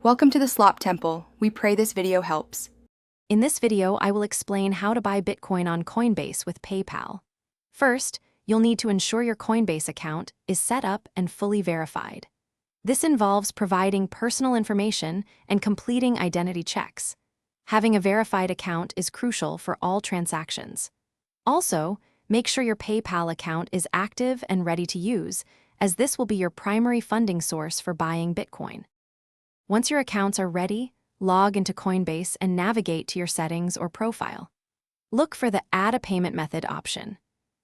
Welcome to the Slop Temple. We pray this video helps. In this video, I will explain how to buy Bitcoin on Coinbase with PayPal. First, you'll need to ensure your Coinbase account is set up and fully verified. This involves providing personal information and completing identity checks. Having a verified account is crucial for all transactions. Also, make sure your PayPal account is active and ready to use, as this will be your primary funding source for buying Bitcoin. Once your accounts are ready, log into Coinbase and navigate to your settings or profile. Look for the Add a Payment Method option.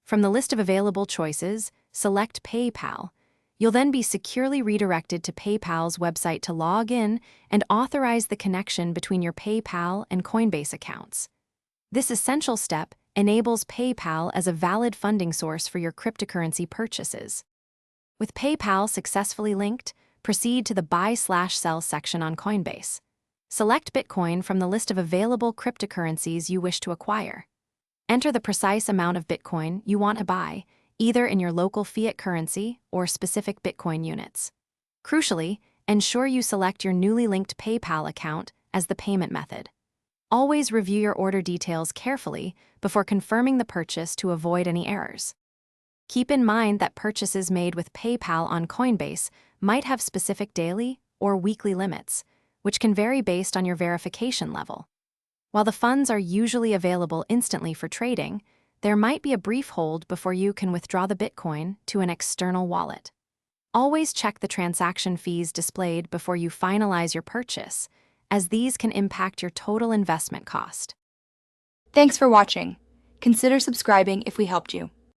From the list of available choices, select PayPal. You'll then be securely redirected to PayPal's website to log in and authorize the connection between your PayPal and Coinbase accounts. This essential step enables PayPal as a valid funding source for your cryptocurrency purchases. With PayPal successfully linked, proceed to the Buy/Sell section on Coinbase. Select Bitcoin from the list of available cryptocurrencies you wish to acquire. Enter the precise amount of Bitcoin you want to buy, either in your local fiat currency or specific Bitcoin units. Crucially, ensure you select your newly linked PayPal account as the payment method. Always review your order details carefully before confirming the purchase to avoid any errors. Keep in mind that purchases made with PayPal on Coinbase might have specific daily or weekly limits, which can vary based on your verification level. While the funds are usually available instantly for trading, there might be a brief hold before you can withdraw the Bitcoin to an external wallet. Always check the transaction fees displayed before you finalize your purchase, as these can impact your total investment cost. Thanks for watching. Consider subscribing if we helped you.